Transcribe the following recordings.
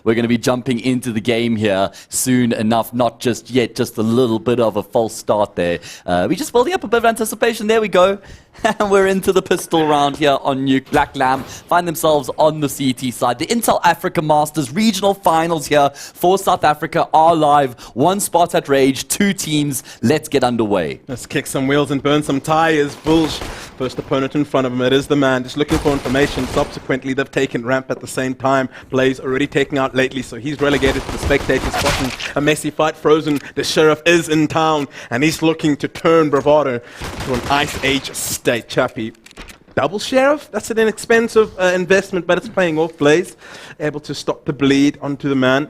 we're going to be jumping into the game here soon enough. Not just yet, just a little bit of a false start there. We just building up a bit of anticipation. There we go. And we're into the pistol round here on Nuke. Black Lamb find themselves on the CT side. The Intel Africa Masters regional finals here for South Africa are live. 1 spot at Rage, 2 teams. Let's get underway. Let's kick some wheels and burn some tires. Bulls, first opponent in front of him. It is the man, just looking for information. Subsequently, they've taken ramp at the same time. Blaze already taking out lately, so he's relegated to the spectator spot. A messy fight. Frozen, the sheriff is in town, and he's looking to turn Bravado to an Ice Age state. Chappie. Double sheriff? That's an inexpensive investment, but it's paying off. Blaze able to stop the bleed onto the man.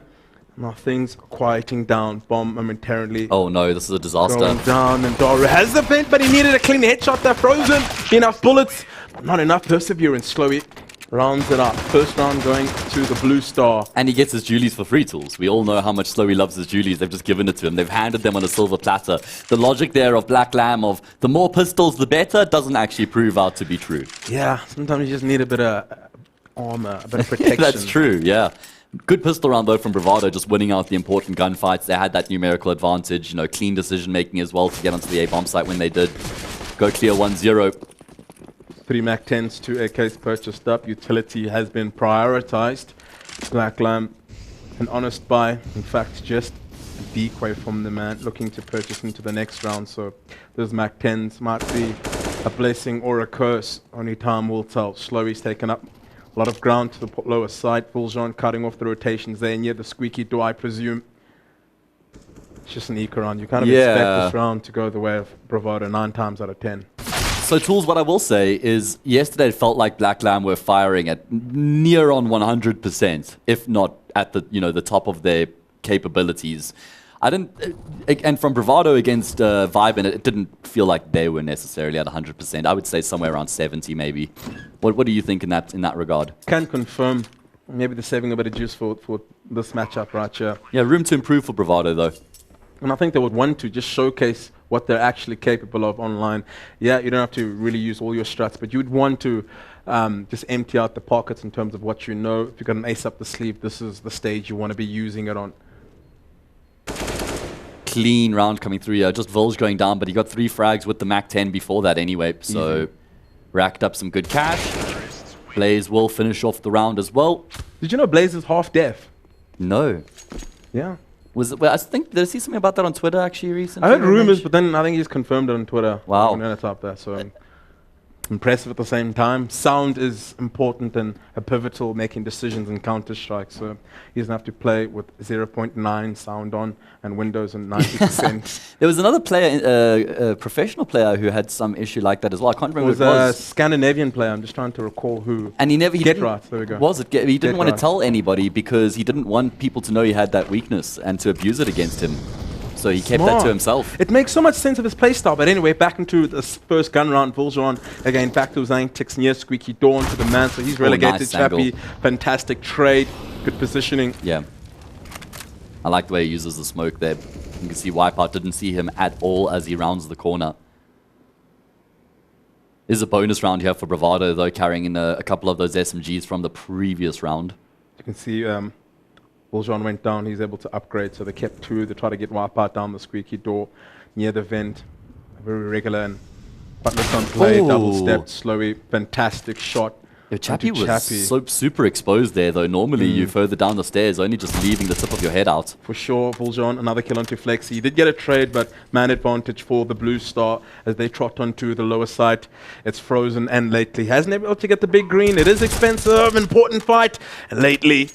Now things are quieting down. Bomb momentarily. Oh no, this is a disaster. Going down, and Dara has the vent, but he needed a clean headshot there. Frozen. Enough bullets, but not enough perseverance. Slowly rounds it up. First round going to the blue star. And he gets his Julies for free tools. We all know how much Slowy loves his Julies. They've just given it to him. They've handed them on a silver platter. The logic there of Black Lamb of the more pistols, the better, doesn't actually prove out to be true. Yeah, sometimes you just need a bit of armor, a bit of protection. That's true, yeah. Good pistol round though from Bravado, just winning out the important gunfights. They had that numerical advantage, you know, clean decision making as well to get onto the A bomb site when they did. Go clear 1-0. 3 MAC-10s, 2 AKs purchased up. Utility has been prioritized. Black Lamb, an honest buy. In fact, just a decoy from the man looking to purchase into the next round. So those MAC-10s might be a blessing or a curse. Only time will tell. Slowy's taken up a lot of ground to the lower side. Fuljon cutting off the rotations there near the squeaky door, I presume. It's just an eco round. You kind of expect this round to go the way of Bravado 9 times out of 10. So, Tools, what I will say is yesterday it felt like Black Lamb were firing at near on 100%, if not at the, you know, the top of their capabilities. I didn't, and from Bravado against Vibe, it didn't feel like they were necessarily at 100%. I would say somewhere around 70 maybe. What do you think in that regard? Can confirm. Maybe they're saving a bit of juice for this matchup right here. Yeah, room to improve for Bravado though. And I think they would want to just showcase what they're actually capable of online. Yeah, you don't have to really use all your struts, but you'd want to just empty out the pockets in terms of what you know. If you've got an ace up the sleeve, this is the stage you want to be using it on. Clean round coming through here. Just Volge going down, but he got 3 frags with the MAC-10 before that anyway, so racked up some good cash. Blaze will finish off the round as well. Did you know Blaze is half deaf? No. Yeah. Well, I think, did I see something about that on Twitter actually recently? I heard rumors, but then I think he's confirmed it on Twitter. Wow. And then it's up there, so impressive at the same time. Sound is important and a pivotal making decisions in Counter-Strike, so he doesn't have to play with 0.9 sound on and Windows and 90%. There was another player, a professional player, who had some issue like that as well. I can't remember it was a Scandinavian player. I'm just trying to recall who. And he never... Get right, there we go. Was it? He didn't want to tell anybody because he didn't want people to know he had that weakness and to abuse it against him. So he kept that to himself. It makes so much sense of his playstyle. But anyway, back into this first gun round. Voljon again back to his antics near Squeaky Dawn to the man. So he's relegated. Nice Chappie, fantastic trade, good positioning. Yeah. I like the way he uses the smoke there. You can see Wipeout didn't see him at all as he rounds the corner. Is a bonus round here for Bravado though, carrying in a couple of those SMGs from the previous round. You can see Voljon went down, he's able to upgrade, so they kept 2. They try to get Wipeout down the squeaky door near the vent. Very regular and buttless on play, double stepped, Slowy, fantastic shot. Chappie was so super exposed there though. Normally you further down the stairs, only just leaving the tip of your head out. For sure, Voljon, another kill onto Flexi. He did get a trade, but man advantage for the blue star as they trot onto the lower side. It's Frozen and Lately hasn't been able to get the big green. It is expensive, important fight. And Lately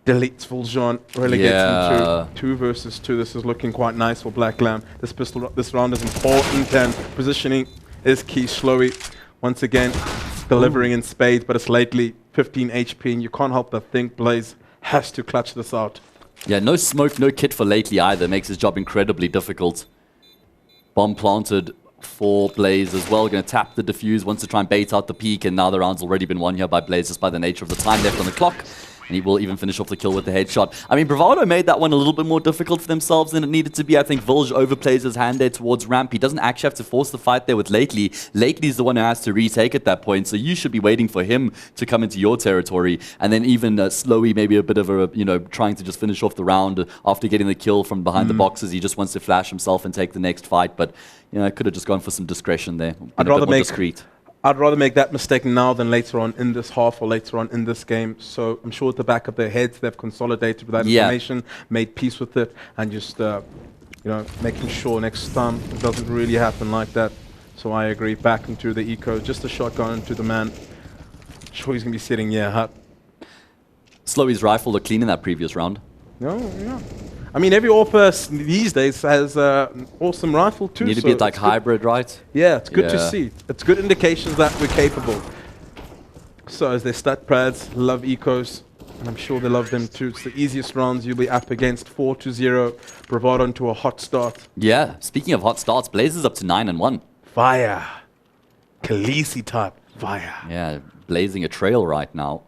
deletes Voljon, relegates him to 2 versus 2. This is looking quite nice for Black Lamb. This round is important and positioning is key. Slowy, once again, delivering in spades, but it's Lately 15 HP, and you can't help but think Blaze has to clutch this out. Yeah, no smoke, no kit for Lately either. Makes his job incredibly difficult. Bomb planted for Blaze as well. Going to tap the defuse, wants to try and bait out the peak, and now the round's already been won here by Blaze just by the nature of the time left on the clock. And he will even finish off the kill with the headshot. I mean, Bravado made that one a little bit more difficult for themselves than it needed to be. I think Vilge overplays his hand there towards ramp. He doesn't actually have to force the fight there with Lately. Lately's the one who has to retake at that point, so you should be waiting for him to come into your territory. And then even Slowy, maybe a bit of a, trying to just finish off the round after getting the kill from behind the boxes. He just wants to flash himself and take the next fight, but, could have just gone for some discretion there. I'd rather make that mistake now than later on in this half or later on in this game. So I'm sure at the back of their heads, they've consolidated with that information, made peace with it, and just, making sure next time it doesn't really happen like that. So I agree, back into the eco, just a shotgun into the man. Sure he's going to be sitting, hut. Slowy's rifle looked clean in that previous round. Yeah. I mean, every AWP these days has an awesome rifle too. Need to be like hybrid, right? Yeah, it's good to see. It's good indications that we're capable. So as their stat pads love ecos, and I'm sure they love them too. It's the easiest rounds you'll be up against. 4-0, Bravado into a hot start. Yeah, speaking of hot starts, Blazers up to 9-1. Fire. Khaleesi type fire. Yeah, blazing a trail right now.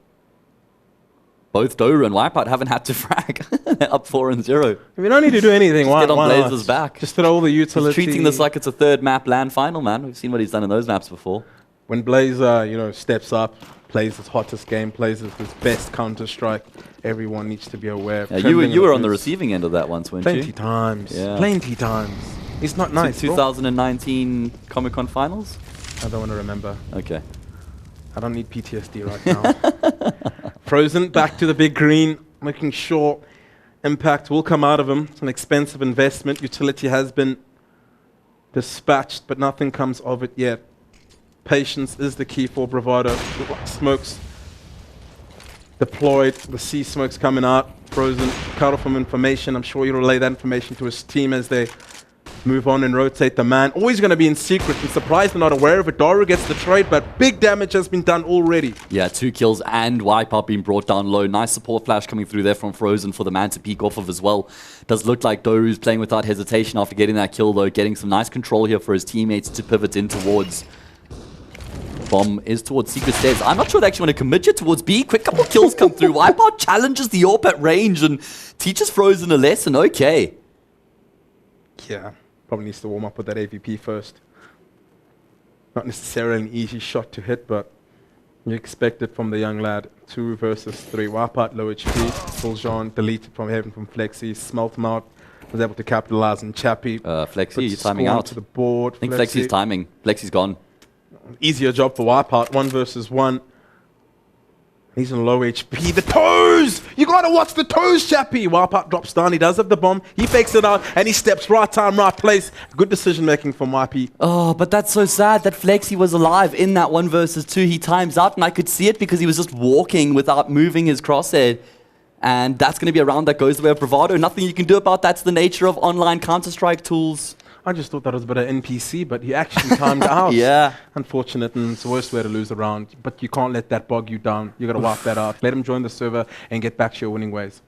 Both Doru and Wipeout haven't had to frag. They're up 4-0. We don't need to do anything. Just get on Blazers' back. Just throw all the utility. He's treating this like it's a third map land final, man. We've seen what he's done in those maps before. When Blazer, steps up, plays his hottest game, plays his best Counter-Strike, everyone needs to be aware. Yeah, you were on the receiving end of that once, weren't you? Plenty times. Yeah. Plenty times. It's not nice. 2019 Comic-Con finals? I don't want to remember. Okay. I don't need PTSD right now. Frozen, back to the big green, making sure impact will come out of him. It's an expensive investment. Utility has been dispatched, but nothing comes of it yet. Patience is the key for Bravado. Smokes deployed. The C smoke's coming out. Frozen, cut off from information. I'm sure he'll relay that information to his team as they move on and rotate the man. Always going to be in secret. I'm surprised they're not aware of it. Daru gets the trade, but big damage has been done already. Yeah, 2 kills and Wipeout being brought down low. Nice support flash coming through there from Frozen for the man to peek off of as well. Does look like Doru's playing without hesitation after getting that kill, though. Getting some nice control here for his teammates to pivot in towards. Bomb is towards Secret Stairs. I'm not sure they actually want to commit you towards B. Quick couple kills come through. Wipeout challenges the AWP at range and teaches Frozen a lesson. Okay. Yeah. Probably needs to warm up with that AVP first. Not necessarily an easy shot to hit, but you expect it from the young lad. 2 versus 3. Wipeout, low HP. Fuljon deleted from heaven from Flexi. Smelt him out. Was able to capitalize on Chappie. Flexi, you're timing out. To the board. I think Flexi's timing. Flexi's gone. Easier job for Wipeout. 1 versus 1. He's on low HP. The toes! You gotta watch the toes, Chappie! Wipeout drops down. He does have the bomb. He fakes it out, and he steps right time, right place. Good decision making from YP. Oh, but that's so sad that Flexi was alive in that 1 versus 2. He times out, and I could see it because he was just walking without moving his crosshair. And that's going to be a round that goes the way of Bravado. Nothing you can do about that's the nature of online Counter-Strike tools. I just thought that was a bit of NPC, but he actually timed out. Yeah. Unfortunate, and it's the worst way to lose a round. But you can't let that bog you down. You got to wipe that out. Let him join the server and get back to your winning ways.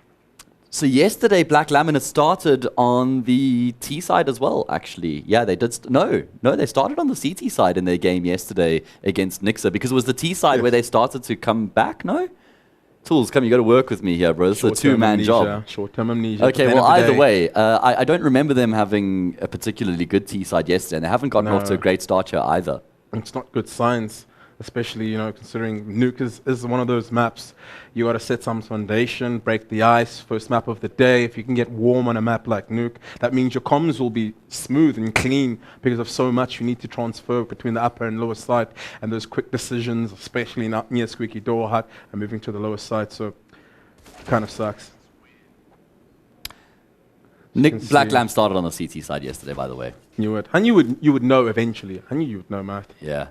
So yesterday, Black Laminate started on the T side as well, actually. Yeah, they did. No, they started on the CT side in their game yesterday against Nixa, because it was the T side where they started to come back, no? Tools, come, you got to work with me here, bro. This is a two-man job. Short-term amnesia. Okay, well, either way, I don't remember them having a particularly good T-side yesterday, and they haven't gotten off to a great start here either. It's not good signs, especially, you know, considering Nuke is one of those maps. You got to set some foundation, break the ice, first map of the day. If you can get warm on a map like Nuke, that means your comms will be smooth and clean because of so much you need to transfer between the upper and lower side, and those quick decisions, especially not near Squeaky Door Hut and moving to the lower side. So it kind of sucks. Black Lamb started on the CT side yesterday, by the way. Knew it. I knew you would know eventually. I knew you would know, Matt. Yeah.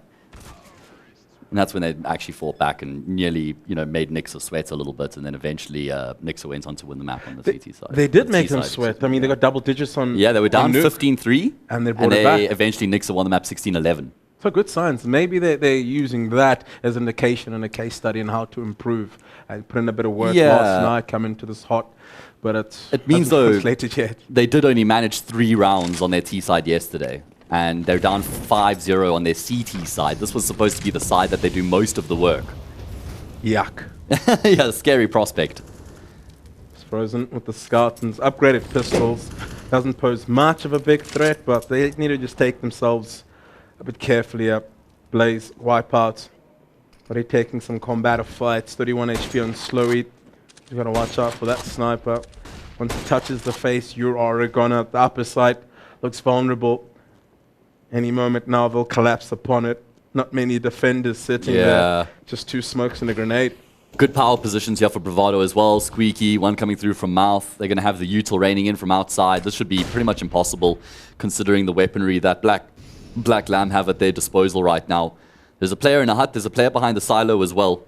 And that's when they actually fought back and nearly, you know, made Nixa sweat a little bit, and then eventually Nixa went on to win the map on the CT side. They did make them sweat. I mean, they got double digits on. Yeah, they were down 15-3, and they brought it back. Eventually Nixa won the map 16-11. So good signs. Maybe they're using that as an indication and a case study on how to improve. I put in a bit of work last night, come into this hot, but it means though yet. They did only manage 3 rounds on their T side yesterday. And they're down 5-0 on their CT side. This was supposed to be the side that they do most of the work. Yuck. Yeah, scary prospect. Frozen with the Scout and upgraded pistols. Doesn't pose much of a big threat, but they need to just take themselves a bit carefully up. Blaze, Wipeout. Already taking some combative fights. 31 HP on slow eat. You gotta watch out for that sniper. Once it touches the face, you are gonna. The upper side looks vulnerable. Any moment now they'll collapse upon it. Not many defenders sitting there. Just 2 smokes and a grenade. Good power positions here for Bravado as well. Squeaky, one coming through from mouth. They're going to have the util raining in from outside. This should be pretty much impossible considering the weaponry that Black Lamb have at their disposal right now. There's a player in a hut. There's a player behind the silo as well.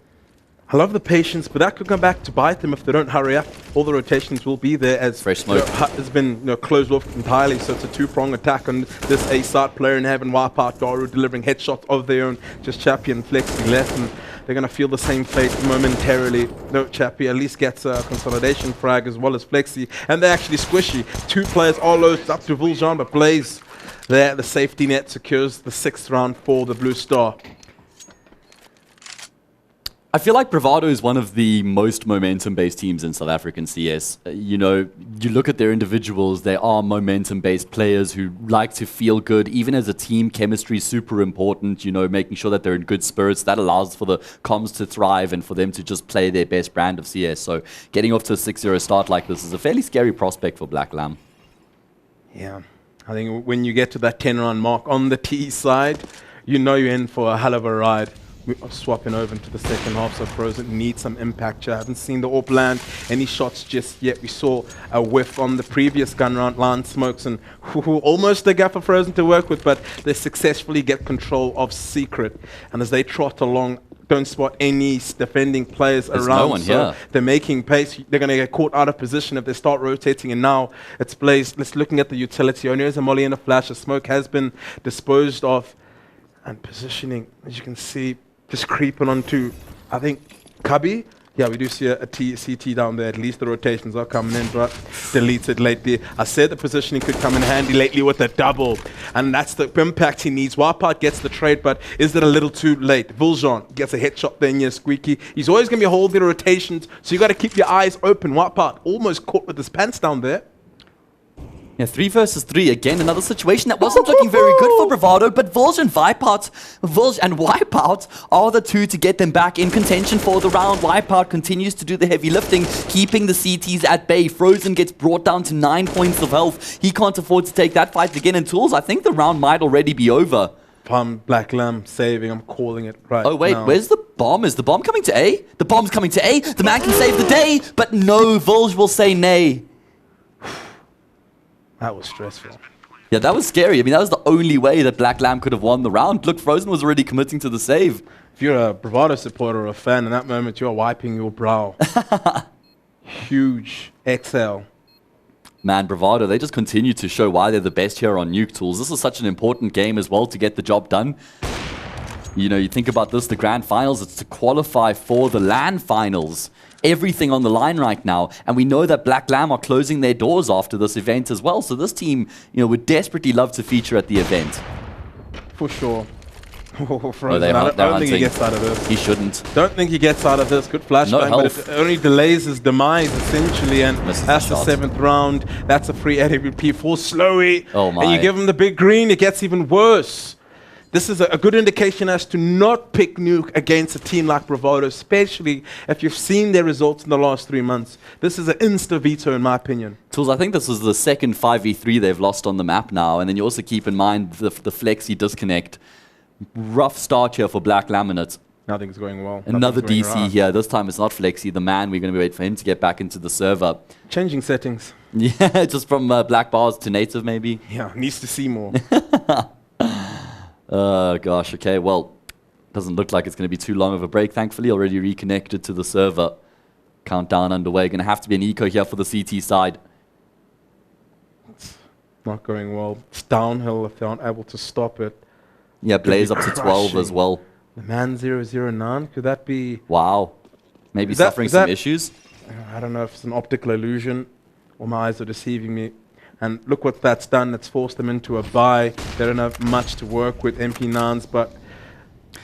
I love the patience, but that could come back to bite them if they don't hurry up. All the rotations will be there as fresh smoke hut has been closed off entirely, so it's a 2-prong attack on this A-side player and having Wipeout, Daru delivering headshots of their own. Just Chappie and Flexi left, and they're going to feel the same fate momentarily. No, Chappie at least gets a consolidation frag as well as Flexi, and they're actually squishy. 2 players all loads up to Vuljan, but Blaze there, the safety net secures the 6th round for the Blue Star. I feel like Bravado is one of the most momentum-based teams in South African CS. You look at their individuals, they are momentum-based players who like to feel good. Even as a team, chemistry is super important, making sure that they're in good spirits. That allows for the comms to thrive and for them to just play their best brand of CS. So getting off to a 6-0 start like this is a fairly scary prospect for Black Lamb. Yeah, I think when you get to that 10-round mark on the T side, you're in for a hell of a ride. We are swapping over into the second half, so Frozen needs some impact. I haven't seen the AWP land any shots just yet. We saw a whiff on the previous gun round, line smokes, and almost a gap for Frozen to work with, but they successfully get control of Secret. And as they trot along, don't spot any defending players around. No one so here. They're making pace. They're going to get caught out of position if they start rotating, and now it's Blaze. Let's looking at the utility. Only has a molly and a flash. The smoke has been disposed of, and positioning, as you can see, just creeping onto, I think, Cubby. Yeah, we do see a CT down there. At least the rotations are coming in, but deleted lately. I said the positioning could come in handy lately with a double, and that's the impact he needs. Wipeout gets the trade, but is it a little too late? Vuljan gets a headshot there near Squeaky. He's always going to be holding the rotations, so you got to keep your eyes open. Wipeout almost caught with his pants down there. Yeah, 3 versus 3. Again, another situation that wasn't looking very good for Bravado, but Vulj and Wipeout are the 2 to get them back in contention for the round. Wipeout continues to do the heavy lifting, keeping the CTs at bay. Frozen gets brought down to 9 points of health. He can't afford to take that fight again, and Tools, I think the round might already be over. Black Lamb saving, I'm calling it right now. Oh wait, where's the bomb? Is the bomb coming to A? The bomb's coming to A. The man can save the day, but no, Vulj will say nay. That was stressful. Yeah, that was scary. I mean, that was the only way that Black Lamb could have won the round. Look, Frozen was already committing to the save. If you're a Bravado supporter or a fan, in that moment, you're wiping your brow. Huge exhale. Man, Bravado, they just continue to show why they're the best here on Nuke Tools. This is such an important game as well to get the job done. You think about this, the grand finals, it's to qualify for the LAN finals. Everything on the line right now. And we know that Black Lamb are closing their doors after this event as well. So this team, would desperately love to feature at the event. For sure. Frozen, I don't think he gets out of this. He shouldn't. Don't think he gets out of this. Good flashbang, but it only delays his demise, essentially. And that's the 7th round. That's a free AWP for Slowy. Oh my. And you give him the big green, it gets even worse. This is a good indication as to not pick Nuke against a team like Bravado, especially if you've seen their results in the last 3 months. This is an insta-veto, in my opinion. Tools, I think this is the second 5v3 they've lost on the map now. And then you also keep in mind the Flexi disconnect. Rough start here for Black Laminate. Nothing's going well. Another DC here. This time it's not Flexi, the man. We're going to wait for him to get back into the server. Changing settings. Yeah, just from black bars to native, maybe. Yeah, needs to see more. Gosh, okay, well, doesn't look like it's going to be too long of a break. Thankfully, already reconnected to the server. Countdown underway. Going to have to be an eco here for the CT side. It's not going well. It's downhill if they aren't able to stop it. Yeah, Blaze up to 12 as well. The man 009, could that be... Wow. Maybe suffering some issues? I don't know if it's an optical illusion or my eyes are deceiving me. And look what that's done. It's forced them into a buy. They don't have much to work with MP9s, but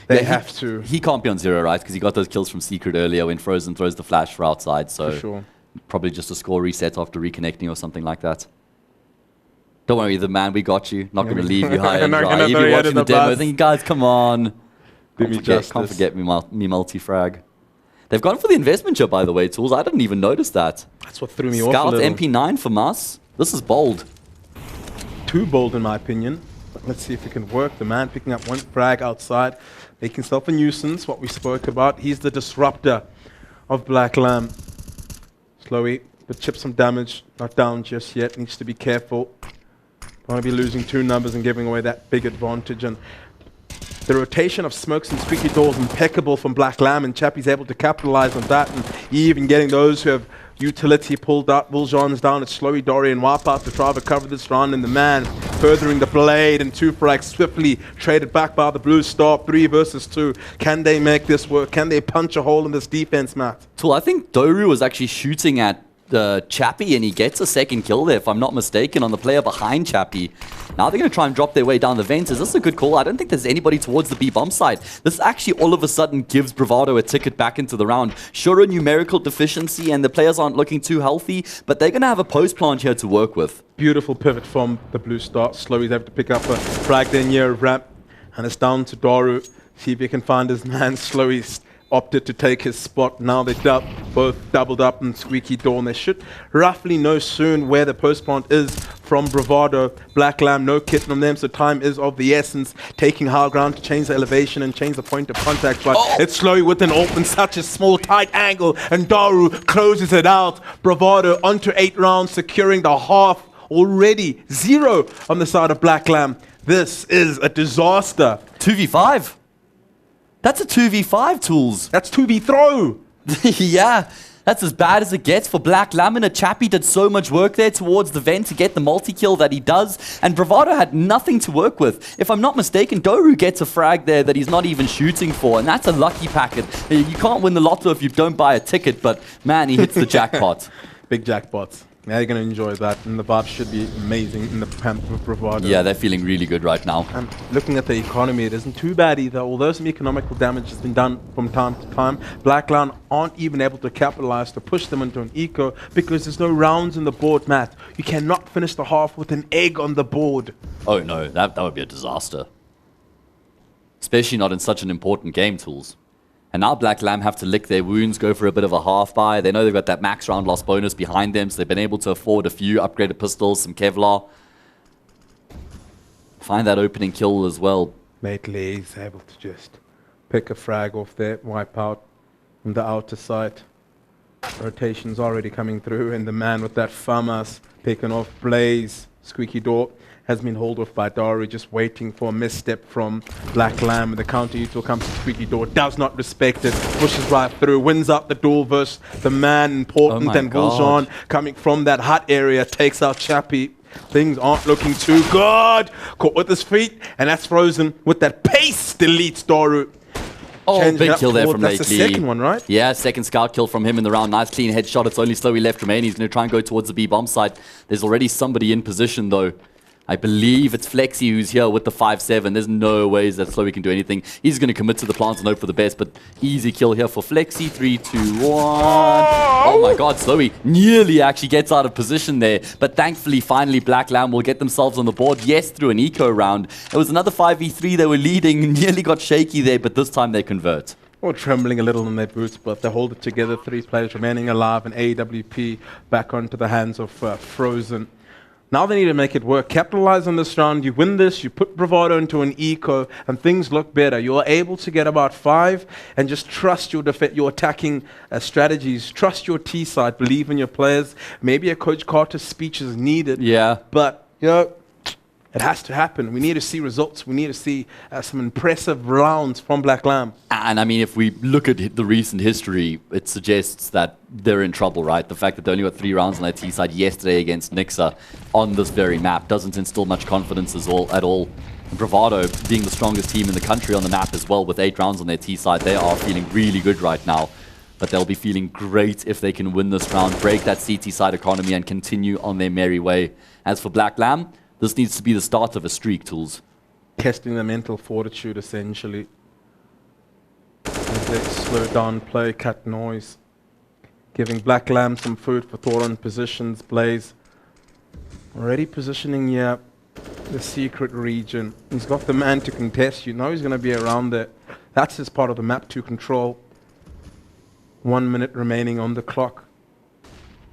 They have to. He can't be on 0, right? Because he got those kills from Secret earlier when Frozen throws the flash for outside. So For sure. probably just a score reset after reconnecting or something like that. Don't worry, the man, we got you. Not going to leave you high and Not dry. gonna You've throw been you watching under the the demo bus. thinking, guys, come on. Do me justice. Can't forget me multi-frag. They've gone for the investment chip, by the way, Tools. I didn't even notice that. That's what threw me off a Scout little. MP9 for Mas. This is bold. Too bold, in my opinion. But let's see if it can work. The man picking up one frag outside, making himself a nuisance, what we spoke about. He's the disruptor of Black Lamb. Slowy, but chip some damage. Not down just yet. Needs to be careful. Don't want to be losing 2 numbers and giving away that big advantage. And the rotation of smokes and squeaky doors impeccable from Black Lamb, and Chappie's able to capitalize on that, and even getting those who have utility pulled out. Buljon's down. It's Slowy, Dory, and Wipeout to try to recover this round, and the man furthering the blade, and 2 frags swiftly traded back by the Blue Star. 3 versus 2. Can they make this work? Can they punch a hole in this defense, Matt? Tool, I think Doru was actually shooting at Chappie, and he gets a second kill there, if I'm not mistaken, on the player behind Chappie. Now they're going to try and drop their way down the vents. Is this a good call? I don't think there's anybody towards the B-bomb side. This actually all of a sudden gives Bravado a ticket back into the round. Sure, a numerical deficiency, and the players aren't looking too healthy, but they're going to have a post plant here to work with. Beautiful pivot from the Blue Star. Slowy's able to pick up a frag there near ramp, and it's down to Doru. See if he can find his man. Slowy's opted to take his spot. Now they both doubled up in Squeaky Door, and they should roughly know soon where the post plant is from Bravado. Black Lamb, no kit from them, so time is of the essence. Taking high ground to change the elevation and change the point of contact, but it's Slowy with an open, such a small, tight angle, and Daru closes it out. Bravado onto 8 rounds, securing the half already. 0 on the side of Black Lamb. This is a disaster. 2v5. That's a 2v5, Tools. That's 2v throw. Yeah, that's as bad as it gets for Black Lamb. And Chappie did so much work there towards the vent to get the multi-kill that he does. And Bravado had nothing to work with. If I'm not mistaken, Doru gets a frag there that he's not even shooting for. And that's a lucky packet. You can't win the lotto if you don't buy a ticket. But, man, he hits the jackpot. Big jackpots. Yeah, you're going to enjoy that, and the vibes should be amazing in the camp of Bravado. Yeah, they're feeling really good right now. And looking at the economy, it isn't too bad either. Although some economical damage has been done from time to time, Black Lamb aren't even able to capitalize to push them into an eco because there's no rounds in the board, Matt. You cannot finish the half with an egg on the board. Oh, no, that would be a disaster. Especially not in such an important game, Tools. And now Black Lamb have to lick their wounds, go for a bit of a half buy. They know they've got that max round loss bonus behind them, so they've been able to afford a few upgraded pistols, some Kevlar. Find that opening kill as well. Lately, he's able to just pick a frag off there, wipe out on the outer side. Rotation's already coming through, and the man with that FAMAS picking off Blaze. Squeaky Door has been held off by Dari, just waiting for a misstep from Black Lamb. The counter util comes to Squeaky Door, does not respect it, pushes right through, wins out the duel versus the man important, and Buljon coming from that hut area takes out Chappie. Things aren't looking too good. Caught with his feet, and that's Frozen with that pace deletes Doru. Oh, big kill there from Lately. That's the second one, right? Yeah, second scout kill from him in the round. Nice clean headshot. It's only Slowy left remaining. He's going to try and go towards the B-bomb side. There's already somebody in position, though. I believe it's Flexi who's here with the 5-7. There's no ways that Slowy can do anything. He's going to commit to the plants and hope for the best, but easy kill here for Flexi. 3, 2, 1. Oh my god, Slowy nearly actually gets out of position there, but thankfully, finally, Black Lamb will get themselves on the board. Yes, through an eco round. It was another 5v3. They were leading, nearly got shaky there, but this time they convert. Or trembling a little in their boots, but they hold it together. 3 players remaining alive, and AWP back onto the hands of Frozen. Now they need to make it work. Capitalize on this round. You win this, you put Bravado into an eco, and things look better. You are able to get about 5 and just trust your attacking strategies. Trust your T side. Believe in your players. Maybe a Coach Carter speech is needed. Yeah. But, you know, it has to happen. We need to see results. We need to see some impressive rounds from Black Lamb. And I mean, if we look at the recent history, it suggests that they're in trouble, right? The fact that they only got 3 rounds on their T side yesterday against Nixa on this very map doesn't instill much confidence at all. And Bravado, being the strongest team in the country on the map as well, with 8 rounds on their T side, they are feeling really good right now. But they'll be feeling great if they can win this round, break that CT side economy, and continue on their merry way. As for Black Lamb, this needs to be the start of a streak, Tools. Testing the mental fortitude, essentially. a slow down play, cut noise. Giving Black Lamb some food for thought on positions. Blaze already positioning here the secret region. He's got the man to contest. You know he's going to be around there. That's his part of the map to control. 1 minute remaining on the clock.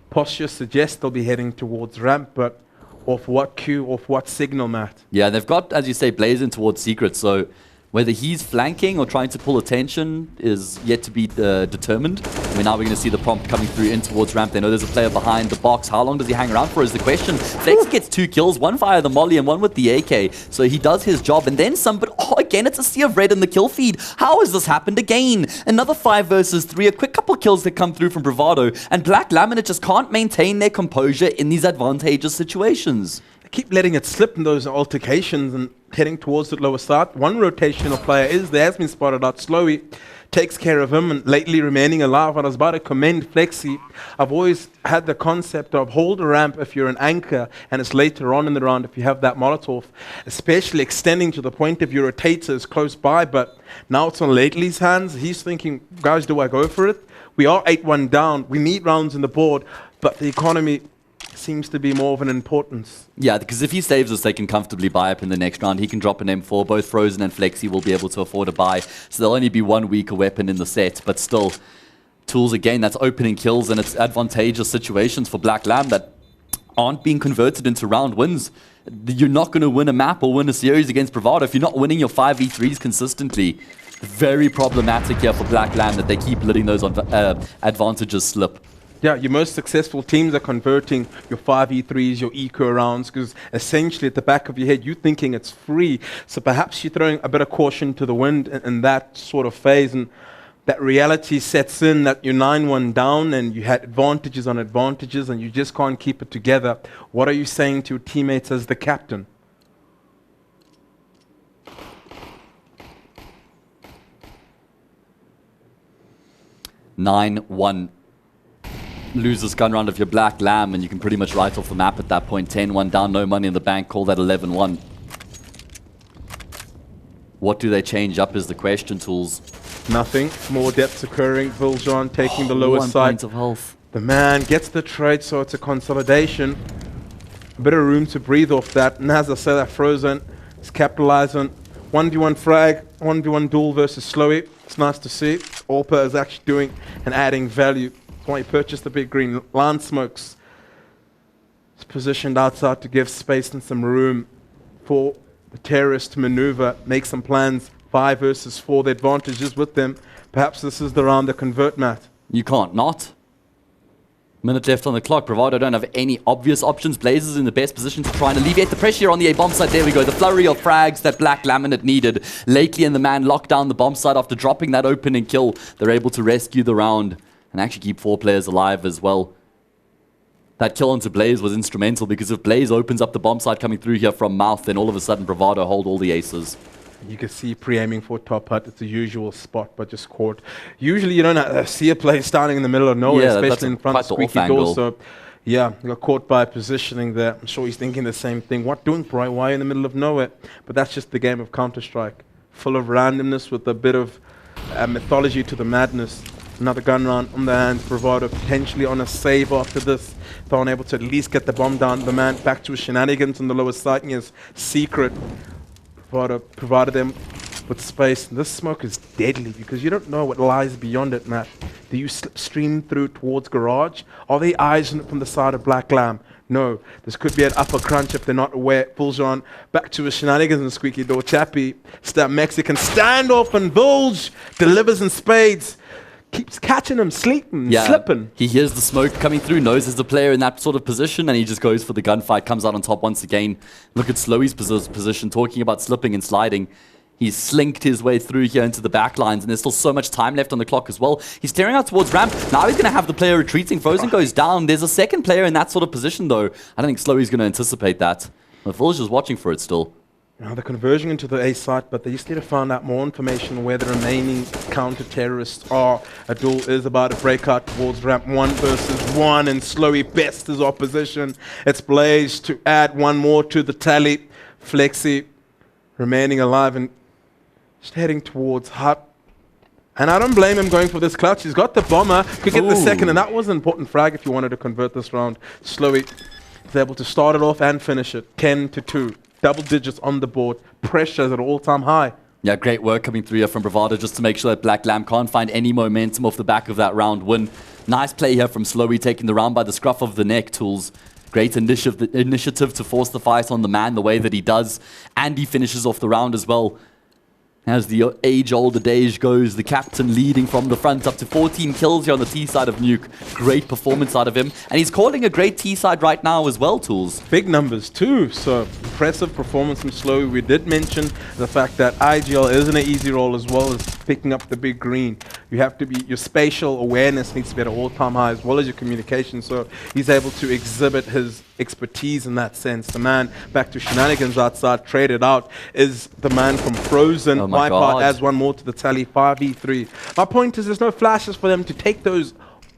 Posture suggests they'll be heading towards ramp, but off what cue, off what signal, Matt? Yeah, they've got, as you say, blazing towards secret, so whether he's flanking or trying to pull attention is yet to be determined. I mean, now we're going to see the prompt coming through in towards ramp. They know there's a player behind the box. How long does he hang around for is the question. Flex gets 2 kills, one via the molly and one with the AK. So he does his job and then some, but again, it's a sea of red in the kill feed. How has this happened again? Another 5 versus 3, a quick couple kills that come through from Bravado, and Black Laminate just can't maintain their composure in these advantageous situations. Keep letting it slip in those altercations and heading towards the lower side. One rotational player is there, has been spotted out. Slowly takes care of him and lately remaining alive. I was about to commend Flexi. I've always had the concept of hold a ramp if you're an anchor, and it's later on in the round if you have that Molotov, especially extending to the point of your rotators close by. But now it's on Lately's hands. He's thinking, guys, do I go for it? We are 8-1 down. We need rounds in the board, but the economy seems to be more of an importance. Yeah, because if he saves us, they can comfortably buy up in the next round. He can drop an M4. Both Frozen and Flexi will be able to afford a buy. So there'll only be one weaker weapon in the set. But still, tools again, that's opening kills, and it's advantageous situations for Black Lamb that aren't being converted into round wins. You're not going to win a map or win a series against Bravado if you're not winning your 5v3s consistently. Very problematic here for Black Lamb that they keep letting those advantages slip. Yeah, your most successful teams are converting your 5v3s, your eco rounds, because essentially at the back of your head, you're thinking it's free. So perhaps you're throwing a bit of caution to the wind in that sort of phase, and that reality sets in that you're 9-1 down and you had advantages on advantages and you just can't keep it together. What are you saying to your teammates as the captain? (9-1). Loses gun round of your Black Lamb, and you can pretty much write off the map at that point. 10-1 down, no money in the bank, call that 11-1. What do they change up is the question, Tools. Nothing. More depths occurring. Viljon taking the lower 1 side. point of health. The man gets the trade, so it's a consolidation. A bit of room to breathe off that. And as I said, that Frozen is capitalizing. 1v1 frag, 1v1 duel versus Slowy. It's nice to see. Orpa is actually doing and adding value. Why he purchased the big green. Lance Smokes is positioned outside to give space and some room for the terrorists to maneuver, make some plans. 5 versus 4, the advantages with them. Perhaps this is the round to convert, Matt. You can't not. Minute left on the clock. Bravado don't have any obvious options. Blaze is in the best position to try and alleviate the pressure on the A-bomb side. There we go. The flurry of frags that Black Laminate needed. Lately and the man locked down the bomb side after dropping that opening kill. They're able to rescue the round and actually keep 4 players alive as well. That kill onto Blaze was instrumental, because if Blaze opens up the bomb side coming through here from Mouth, then all of a sudden Bravado hold all the aces. You can see pre-aiming for top hut. It's a usual spot, but just caught. Usually you don't see a player standing in the middle of nowhere, especially in front of squeaky door. So yeah, got caught by positioning there. I'm sure he's thinking the same thing. What doing, bro? Why in the middle of nowhere? But that's just the game of Counter-Strike. Full of randomness with a bit of mythology to the madness. Another gun round on the hands. Bravado potentially on a save after this. If they're unable to at least get the bomb down, the man back to his shenanigans on the lower side. And his secret. Bravado provided them with space. And this smoke is deadly because you don't know what lies beyond it, Matt. Do you stream through towards garage? Are they eyes on it from the side of Black Lamb? No. This could be an upper crunch if they're not aware. Fuljon back to his shenanigans and squeaky door. Chappie, stab Mexican standoff, and Bulge delivers in spades. Keeps catching him, sleeping, slipping. He hears the smoke coming through, knows there's a player in that sort of position, and he just goes for the gunfight, comes out on top once again. Look at Slowy's position, talking about slipping and sliding. He's slinked his way through here into the back lines, and there's still so much time left on the clock as well. He's staring out towards ramp. Now he's going to have the player retreating. Frozen goes down. There's a second player in that sort of position, though. I don't think Slowy's going to anticipate that. The Fulge is watching for it still. Now they're converging into the A site, but they just need to find out more information on where the remaining counter-terrorists are. A duel is about to break out towards ramp. 1 versus 1, and Slowy bests his opposition. It's Blaze to add 1 more to the tally. Flexi remaining alive and just heading towards hut. And I don't blame him going for this clutch. He's got the bomber, could get the Ooh. second, and that was an important frag if you wanted to convert this round. Slowly, he's able to start it off and finish it. 10-2, double digits on the board. Pressure's at an all-time high. Yeah, great work coming through here from Bravado just to make sure that Black Lamb can't find any momentum off the back of that round win. Nice play here from Slowy, taking the round by the scruff of the neck, Tools. Great initiative to force the fight on the man the way that he does. And he finishes off the round as well. As the age-old adage goes, the captain leading from the front, up to 14 kills here on the T side of Nuke. Great performance out of him. And he's calling a great T side right now as well, Tools. Big numbers too, so impressive performance from Slowy. We did mention the fact that IGL isn't an easy role as well as picking up the big green. You have to be, your spatial awareness needs to be at an all-time high as well as your communication, so he's able to exhibit his expertise in that sense. The man back to shenanigans outside, traded out, is the man from Frozen. Oh my God. Adds one more to the tally, 5v3. My point is there's no flashes for them to take those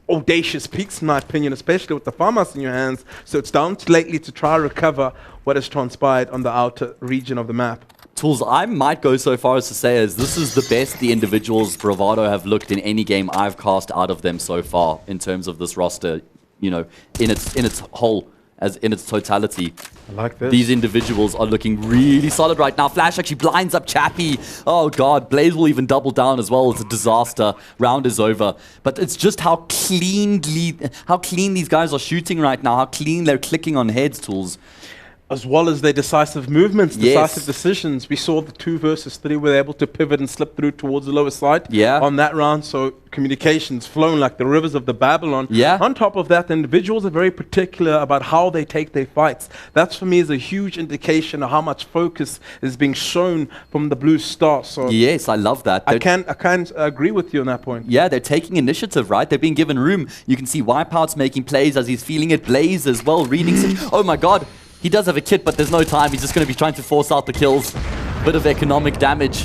audacious peaks, in my opinion, especially with the farmhouse in your hands, so it's down to lately to try to recover what has transpired on the outer region of the map. Tools, I might go so far as to say as this is the best the individuals Bravado have looked in any game I've cast out of them so far in terms of this roster, you know, in its whole, as in its totality. I like this. These individuals are looking really solid right now. Flash actually blinds up Chappie. Oh God, Blaze will even double down as well. It's a disaster. Round is over. But it's just how clean these guys are shooting right now, how clean they're clicking on heads, Tools. As well as their decisive movements, Yes. decisive decisions. We saw the 2 versus 3 were able to pivot and slip through towards the lower side on that round. So communications flowing like the rivers of the Babylon. Yeah. On top of that, the individuals are very particular about how they take their fights. That for me is a huge indication of how much focus is being shown from the Blue Star. So Yes, I love that. I can't agree with you on that point. Yeah, they're taking initiative, right? They're being given room. You can see Wipeout's making plays as he's feeling it. Blaze as well, reading. Oh my God. He does have a kit, but there's no time. He's just going to be trying to force out the kills. Bit of economic damage,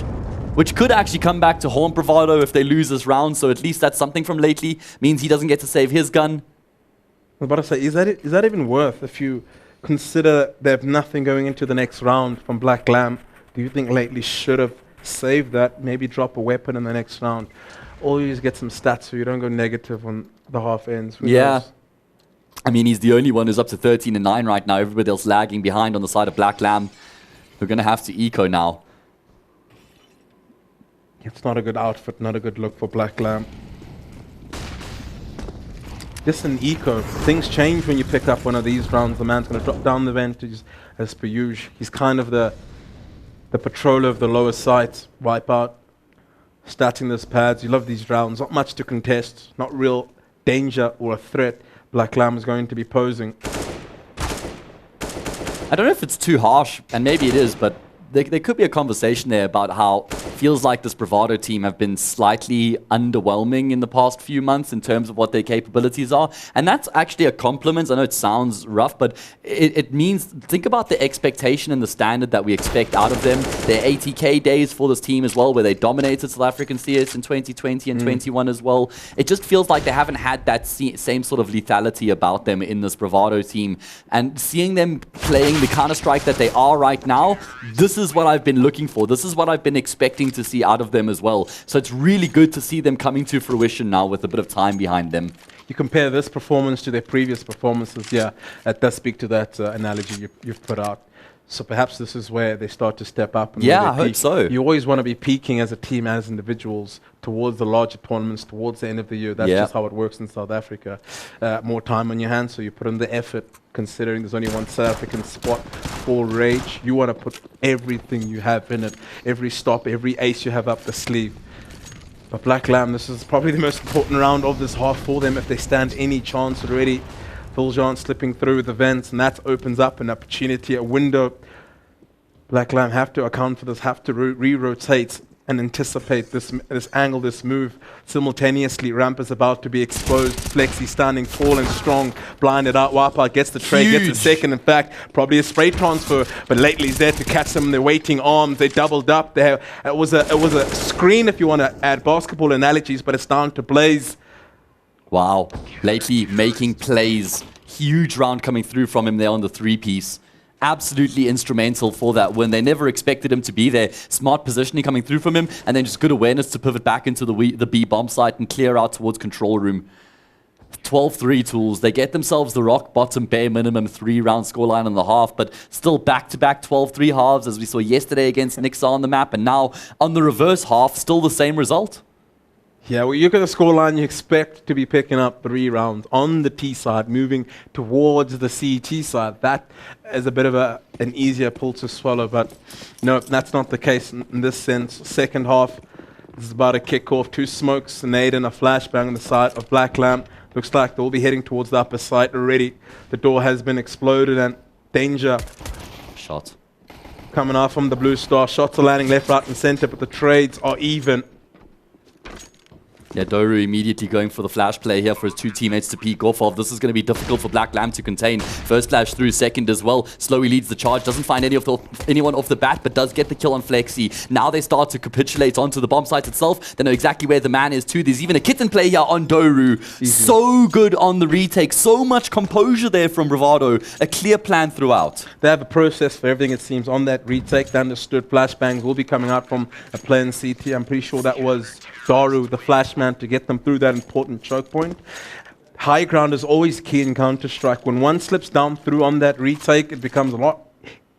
which could actually come back to haunt Bravado if they lose this round. So at least that's something from lately. Means he doesn't get to save his gun. I was about to say, is that even worth if you consider they have nothing going into the next round from Black Lamb? Do you think lately should have saved that, maybe drop a weapon in the next round? Or you just get some stats so you don't go negative on the half ends? Who Yeah. knows? I mean, he's the only one who's up to 13-9 right now. Everybody else lagging behind on the side of Black Lamb. We're going to have to eco now. It's not a good outfit, not a good look for Black Lamb. Just an eco. Things change when you pick up one of these rounds. The man's going to drop down the vantage as per usual. He's kind of the patroller of the lower sights. Wipeout. Starting those pads. You love these rounds. Not much to contest. Not real danger or a threat Black Lamb is going to be posing. I don't know if it's too harsh, and maybe it is, but there could be a conversation there about how it feels like this Bravado team have been slightly underwhelming in the past few months in terms of what their capabilities are. And that's actually a compliment. I know it sounds rough, but it means, think about the expectation and the standard that we expect out of them. Their 80K days for this team as well, where they dominated South African CS in 2020 and 21 as well. It just feels like they haven't had that same sort of lethality about them in this Bravado team. And seeing them playing the Counter-Strike that they are right now, this is what I've been looking for. This is what I've been expecting to see out of them as well. So it's really good to see them coming to fruition now with a bit of time behind them. You compare this performance to their previous performances, yeah, that does speak to that analogy you've put out. So perhaps this is where they start to step up. And Yeah, I hope so. You always want to be peaking as a team, as individuals, towards the larger tournaments, towards the end of the year. That's just how it works in South Africa. More time on your hands, so you put in the effort, considering there's only one South African spot for Rage. You want to put everything you have in it, every stop, every ace you have up the sleeve. But Black Lamb, this is probably the most important round of this half for them if they stand any chance already. Fulgent slipping through the vents, and that opens up an opportunity, a window. Black Lamb have to account for this, have to re-rotate and anticipate this angle, this move. Simultaneously, Ramp is about to be exposed. Flexi standing tall and strong, blinded out. Wipeout gets the trade, gets a second. In fact, probably a spray transfer, but lately he's there to catch them in their waiting arms. They doubled up. It was a screen, if you want to add basketball analogies, but it's down to Blaze. Wow. Lately making plays. Huge round coming through from him there on the 3-piece. absolutely instrumental for that win. They never expected him to be there. Smart positioning coming through from him, and then just good awareness to pivot back into the B bomb site and clear out towards control room. 12-3 tools. They get themselves the rock bottom bare minimum 3-round scoreline on the half, but still back-to-back 12-3 halves as we saw yesterday against Nixa on the map, and now on the reverse half, still the same result. Yeah, well, you look at the scoreline, you expect to be picking up 3 rounds on the T side, moving towards the CT side. That is a bit of an easier pill to swallow, but no, that's not the case in this sense. Second half, this is about to kick off. 2 smokes, a nade and a flashbang on the side of Black Lamb. Looks like they'll be heading towards the upper site already. The door has been exploded and danger. Shot. Coming out from the Blue Star. Shots are landing left, right and center, but the trades are even. Yeah, Doru immediately going for the flash play here for his 2 teammates to peek off of. This is going to be difficult for Black Lamb to contain. First flash through, second as well. Slowly leads the charge, doesn't find anyone off the bat, but does get the kill on Flexi. Now they start to capitulate onto the bomb site itself. They know exactly where the man is too. There's even a kitten play here on Doru. So good on the retake. So much composure there from Bravado. A clear plan throughout. They have a process for everything, it seems, on that retake. They understood flashbangs will be coming out from a play in CT. I'm pretty sure that was Daru, the flashman, to get them through that important choke point. High ground is always key in Counter-Strike. When one slips down through on that retake, it becomes a lot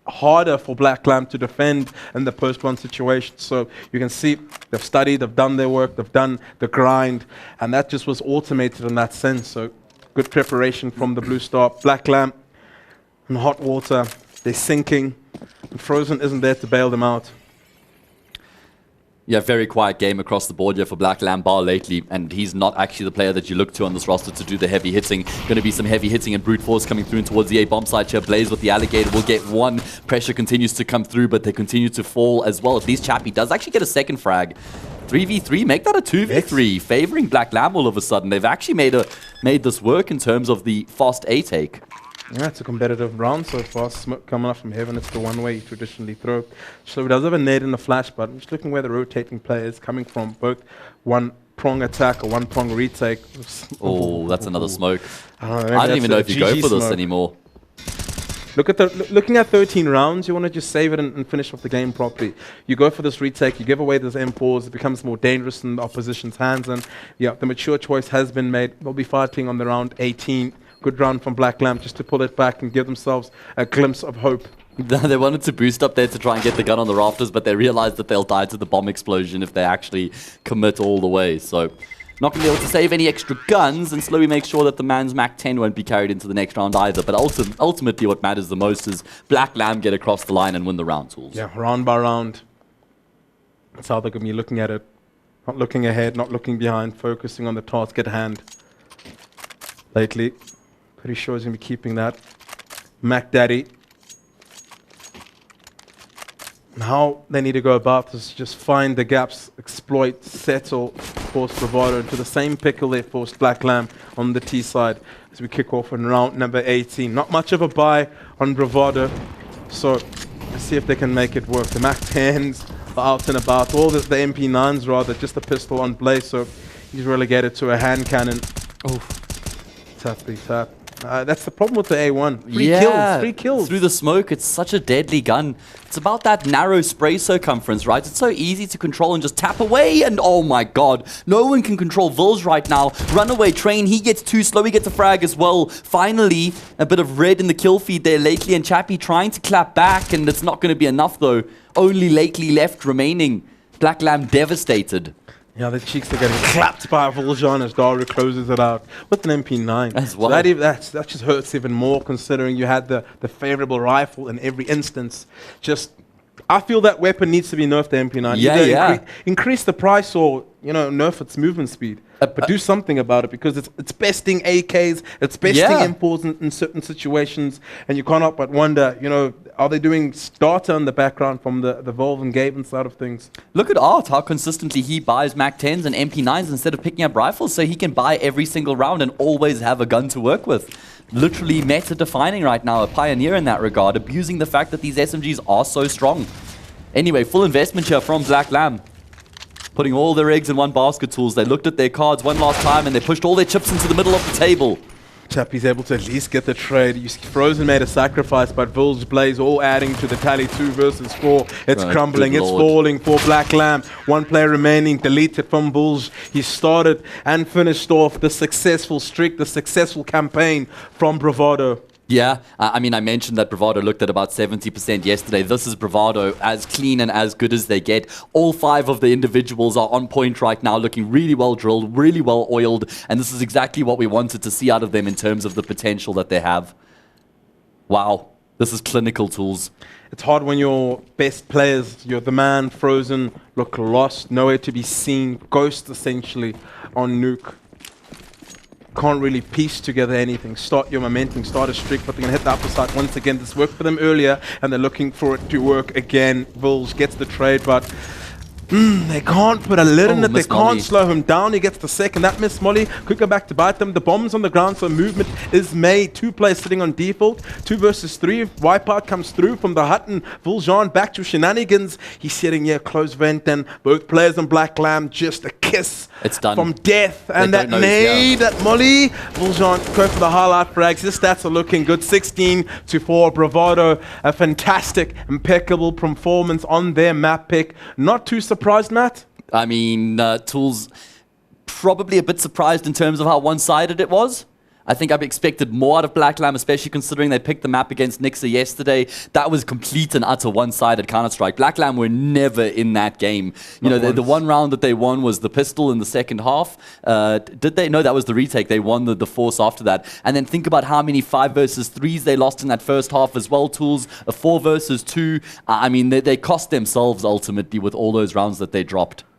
harder for Black Lamb to defend in the post-1 situation. So you can see they've studied, they've done their work, they've done the grind, and that just was automated in that sense. So good preparation from the Blue Star. Black Lamb in hot water, they're sinking, and Frozen isn't there to bail them out. Yeah, very quiet game across the board here for Black Lamb bar lately, and he's not actually the player that you look to on this roster to do the heavy hitting. Going to be some heavy hitting and brute force coming through towards the A bomb site here. Blaze with the alligator will get 1. Pressure continues to come through, but they continue to fall as well. At least Chappie does actually get a second frag. 3v3, make that a 2v3, favoring Black Lamb all of a sudden. They've actually made this work in terms of the fast A take. Yeah, it's a competitive round so far. Smoke coming up from heaven. It's the one way you traditionally throw. So it does have a nade and a flash, but I'm just looking where the rotating player is coming from. Both one prong attack or one prong retake. Oh, that's another smoke. I don't even know if you go for this anymore. Looking at 13 rounds, you want to just save it and finish off the game properly. You go for this retake, you give away this M4s, it becomes more dangerous in the opposition's hands, and yeah, the mature choice has been made. They'll be fighting on the round 18. Good round from Black Lamb just to pull it back and give themselves a glimpse of hope. They wanted to boost up there to try and get the gun on the rafters, but they realized that they'll die to the bomb explosion if they actually commit all the way. So not going to be able to save any extra guns, and slowly make sure that the man's Mac 10 won't be carried into the next round either. But ultimately what matters the most is Black Lamb get across the line and win the round tools. Yeah, round by round. That's how they're going to be looking at it. Not looking ahead, not looking behind, focusing on the task at hand. Lately, pretty sure he's going to be keeping that. Mac Daddy. And how they need to go about this is just find the gaps, exploit, settle, force Bravado into the same pickle they forced Black Lamb on the T side as we kick off in round number 18. Not much of a buy on Bravado, so let's see if they can make it work. The Mac 10s are out and about. All the MP9s rather, just a pistol on Blaze, so he's relegated to a hand cannon. Oh, tap. That's the problem with the A1. Three kills. Through the smoke, it's such a deadly gun. It's about that narrow spray circumference, right? It's so easy to control and just tap away, and oh my god, no one can control Vils right now. Runaway Train, he gets 2 slow, he gets a frag as well. Finally, a bit of red in the kill feed there. Lately and Chappie trying to clap back, and it's not going to be enough though. Only Lately left remaining. Black Lamb devastated. Yeah, the cheeks are getting clapped by Voljan as Daru closes it out with an MP9. As well. So that just hurts even more considering you had the favorable rifle in every instance. I feel that weapon needs to be nerfed, the MP9. Yeah. Increase the price or, nerf its movement speed. But do something about it because it's besting AKs, it's besting imports in certain situations, and you can't help but wonder, are they doing starter in the background from the Volve and Gaben side of things? Look at Art, how consistently he buys Mac 10s and MP9s instead of picking up rifles, so he can buy every single round and always have a gun to work with. Literally meta-defining right now, a pioneer in that regard, abusing the fact that these SMGs are so strong. Anyway, full investment here from Black Lamb. Putting all their eggs in one basket tools. They looked at their cards one last time and they pushed all their chips into the middle of the table. Chappie's able to at least get the trade. You see Frozen made a sacrifice, but Village Blaze all adding to the tally. 2 versus 4. It's Right, crumbling, good it's lord. falling for Black Lamb. 1 player remaining, deleted from Bulls. He started and finished off the successful streak, the successful campaign from Bravado. Yeah, I mean, I mentioned that Bravado looked at about 70% yesterday. This is Bravado, as clean and as good as they get. All 5 of the individuals are on point right now, looking really well drilled, really well oiled, and this is exactly what we wanted to see out of them in terms of the potential that they have. Wow, this is clinical tools. It's hard when your best players, you're the man, Frozen, look lost, nowhere to be seen, ghost essentially on Nuke. Can't really piece together anything. Start your momentum, start a streak, but they're going to hit the upper side once again. This worked for them earlier, and they're looking for it to work again. Vils gets the trade, but they can't put a lid in it. They Miss can't Molly. slow him down. He gets the second. That Miss Molly could go back to bite them. The bomb's on the ground, so movement is made. 2 players sitting on default. 2 versus 3. Wipeout comes through from the hut, and Vuljan back to shenanigans. He's sitting here, close vent, and both players on Black Lamb just a kiss It's done. from death. And They that don't know he's here. nade, that Molly. Vuljan go for the highlight frags. His stats are looking good. 16-4. Bravado, a fantastic, impeccable performance on their map pick. Not too surprised, Matt? I mean, Tools probably a bit surprised in terms of how one-sided it was. I think I've expected more out of Black Lamb, especially considering they picked the map against Nixa yesterday. That was complete and utter one-sided Counter-Strike. Black Lamb were never in that game. You know, the one round that they won was the pistol in the second half. Did they? No, that was the retake. They won the force after that. And then think about how many 5 versus 3s they lost in that first half as well, Tools. A 4 versus 2. I mean, they cost themselves ultimately with all those rounds that they dropped.